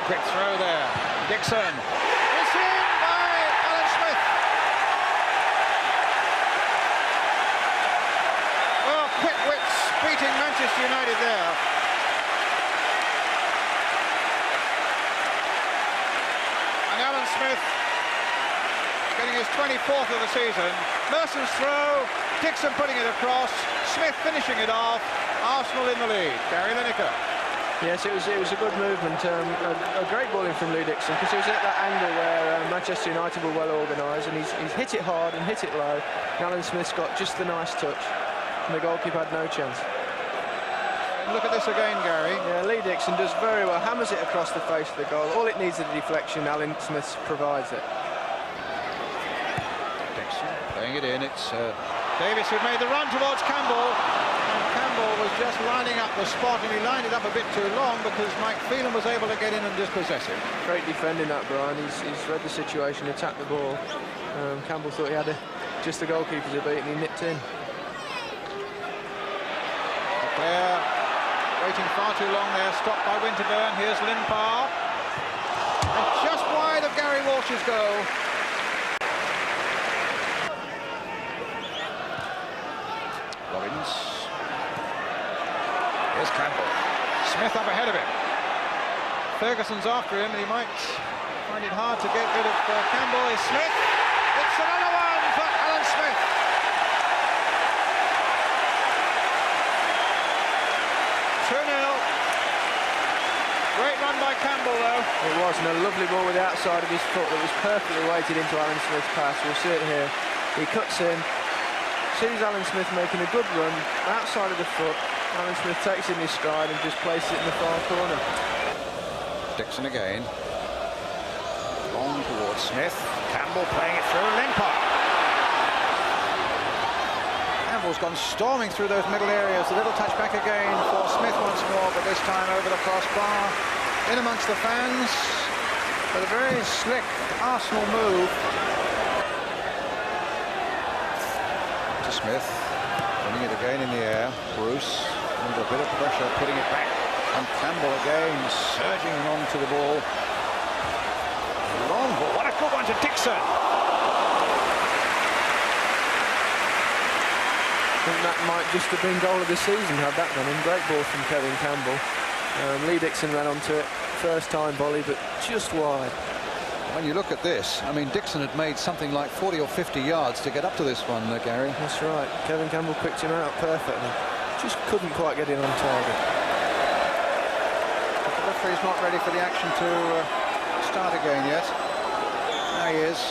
Quick throw there. Dixon. It's in by Alan Smith. Well, quick wits beating Manchester United there. And Alan Smith getting his 24th of the season. Merson's throw, Dixon putting it across, Smith finishing it off. Arsenal in the lead. Gary Lineker. Yes, it was a good movement, a great ball in from Lee Dixon, because he was at that angle where Manchester United were well organised, and he's hit it hard and hit it low. Alan Smith's got just the nice touch, and the goalkeeper had no chance. Look at this again, Gary. Yeah, Lee Dixon does very well, hammers it across the face of the goal. All it needs is a deflection. Alan Smith provides it. Dixon playing it in. It's Davis who made the run towards Campbell. Campbell was just lining up the spot, and he lined it up a bit too long because Mike Phelan was able to get in and dispossess him. Great defending that, Brian. He's read the situation, attacked the ball. Campbell thought he had just the goalkeeper to beat, and he nipped in. The player waiting far too long there, stopped by Winterburn. Here's Limpar. And just wide of Gary Walsh's goal. Robbins. Here's Campbell. Smith up ahead of him. Ferguson's after him, and he might find it hard to get rid of Campbell. Is Smith. It's another one for Alan Smith. Great run by Campbell, though. It was, and a lovely ball with the outside of his foot that was perfectly weighted into Alan Smith's pass. We'll see it here. He cuts in, sees Alan Smith making a good run, outside of the foot. Alan Smith takes in his stride and just places it in the far corner. Dixon again. Long towards Smith. Campbell playing it through. Limpar. Campbell's gone storming through those middle areas. A little touch back again for Smith once more, but this time over the crossbar. In amongst the fans. But a very slick Arsenal move. To Smith. Putting it again in the air. Bruce under a bit of pressure, putting it back. And Campbell again surging on to the ball. Long ball. What a good one to Dixon. I think that might just have been goal of the season had that gone in. Great ball from Kevin Campbell. Lee Dixon ran onto it. First time volley, but just wide. When you look at this, I mean, Dixon had made something like 40 or 50 yards to get up to this one, Gary. That's right. Kevin Campbell picked him out perfectly. Just couldn't quite get in on target. But the referee's not ready for the action to start again yet. There he is.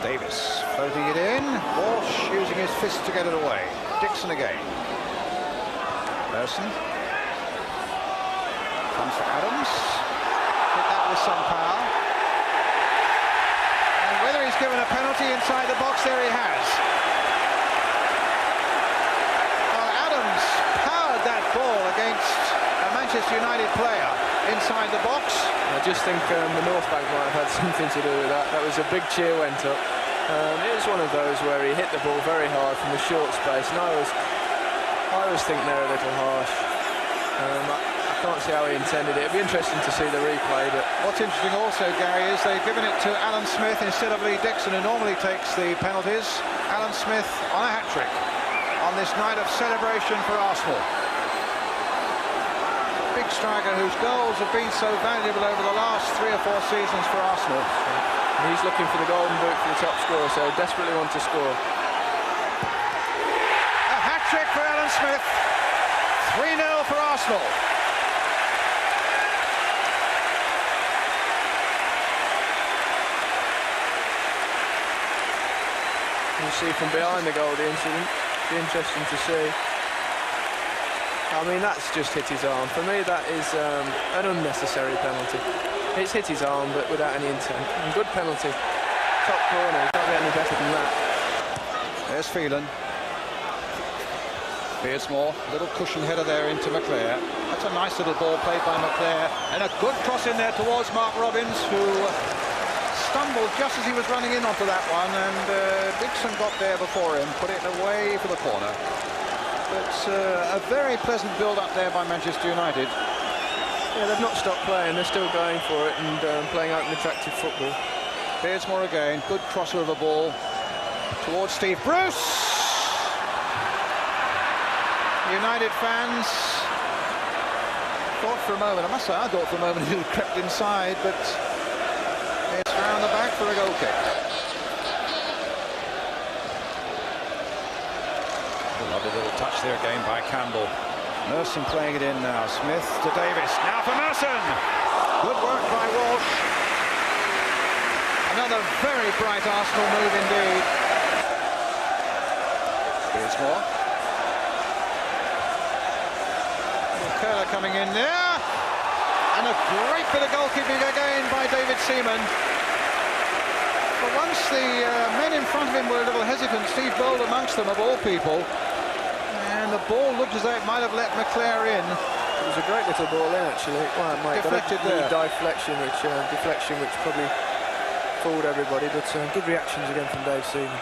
Davis floating it in. Walsh using his fist to get it away. Dixon again. Merson. Comes for Adams. Hit that with some power. And whether he's given a penalty inside the box, there he has. Adams powered that ball against a Manchester United player inside the box. I just think the North Bank might have had something to do with that. That was a big cheer went up. It was one of those where he hit the ball very hard from a short space, and I always think they're a little harsh. I can't see how he intended it. It'd be interesting to see the replay. But what's interesting also, Gary, is they've given it to Alan Smith instead of Lee Dixon, who normally takes the penalties. Alan Smith on a hat-trick on this night of celebration for Arsenal. Big striker whose goals have been so valuable over the last 3 or 4 seasons for Arsenal. And he's looking for the golden boot for the top scorer, so desperately want to score. A hat-trick for Alan Smith. 3-0 for Arsenal. You see from behind the goal the incident. Be interesting to see. I mean, that's just hit his arm. For me, that is an unnecessary penalty. It's hit his arm, but without any intent. And good penalty. Top corner. Can't get any better than that. There's Phelan. Beardsmore, little cushion header there into McClare. That's a nice little ball played by McClare. And a good cross in there towards Mark Robbins, who stumbled just as he was running in onto that one. And Dixon got there before him, put it away for the corner. But a very pleasant build-up there by Manchester United. Yeah, they've not stopped playing. They're still going for it and playing out an attractive football. Beardsmore again. Good crosser of the ball towards Steve Bruce. United fans thought for a moment, I must say, I thought for a moment he crept inside, but it's round the back for a goal kick. A lovely little touch there again by Campbell. Merson playing it in now. Smith to Davis. Now for Merson. Good work by Walsh. Another very bright Arsenal move indeed. Beardsmore. Curler coming in there, and a great bit of goalkeeping again by David Seaman. But once the men in front of him were a little hesitant, Steve Bold amongst them of all people, and the ball looked as though it might have let McClare in. It was a great little ball in, actually. Well, it might deflected there. Deflection, which probably fooled everybody, but good reactions again from Dave Seaman.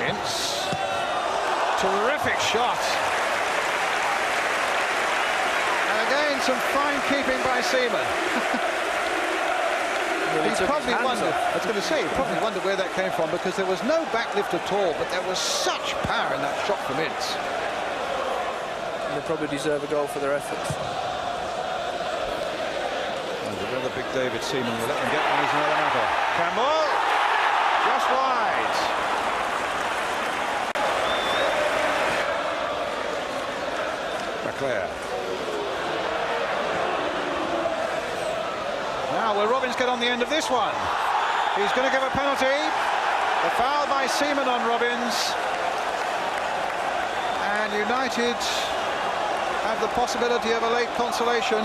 Ince. Terrific shot. And again, some fine keeping by Seaman. He probably wondered, I was going to say, he probably wondered where that came from, because there was no backlift at all, but there was such power in that shot from Ince. And they probably deserve a goal for their efforts. And another big David Seaman will let them get one is another matter. Campbell, just wide. McClare. Now will Robbins get on the end of this one? He's going to give a penalty. A foul by Seaman on Robbins. And United have the possibility of a late consolation.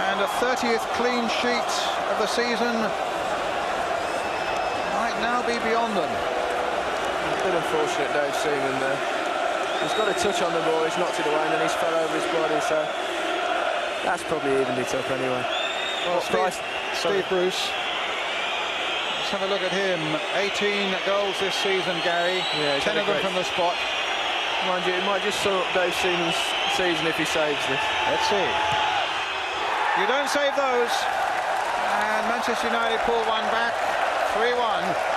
And a 30th clean sheet of the season might now be beyond them. A bit unfortunate, Dave Seaman there. He's got a touch on the ball, he's knocked it away, and then he's fell over his body, so that's probably evened it up anyway. Well, Steve Bruce, let's have a look at him. 18 goals this season, Gary. Yeah, 10 of them from the spot. Mind you, it might just sum up Dave Seaman's season if he saves this. Let's see. You don't save those. And Manchester United pull one back, 3-1.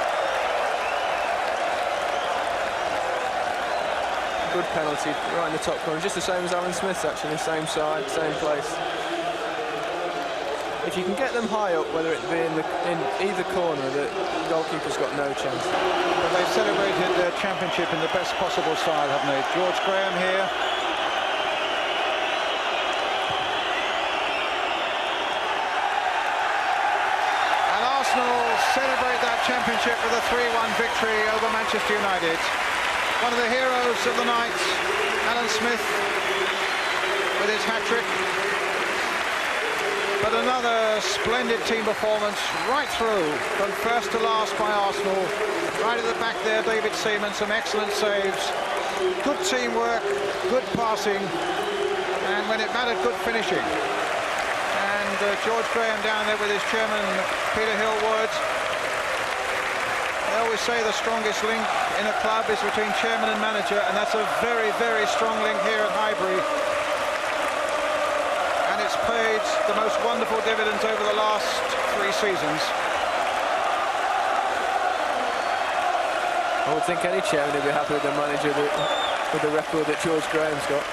Good penalty right in the top corner, just the same as Alan Smith's actually, same side, same place. If you can get them high up, whether it be in either corner, the goalkeeper's got no chance. But they've celebrated their championship in the best possible style, haven't they? George Graham here. And Arsenal celebrate that championship with a 3-1 victory over Manchester United. One of the heroes of the night, Alan Smith, with his hat-trick. But another splendid team performance right through, from first to last by Arsenal. Right at the back there, David Seaman, some excellent saves. Good teamwork, good passing, and when it mattered, good finishing. And George Graham down there with his chairman, Peter Hillwood. They always say the strongest link in a club is between chairman and manager, and that's a very, very strong link here at Highbury. And it's paid the most wonderful dividends over the last 3 seasons. I would think any chairman would be happy with the manager with the record that George Graham's got.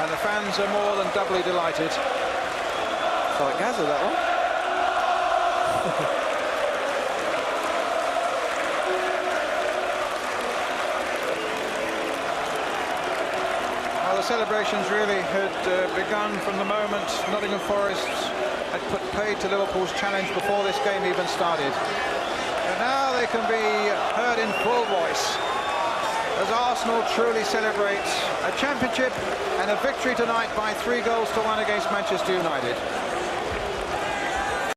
And the fans are more than doubly delighted. So like Gaza, that one. The celebrations really had begun from the moment Nottingham Forest had put paid to Liverpool's challenge before this game even started. And now they can be heard in full voice as Arsenal truly celebrate a championship and a victory tonight by 3-1 against Manchester United.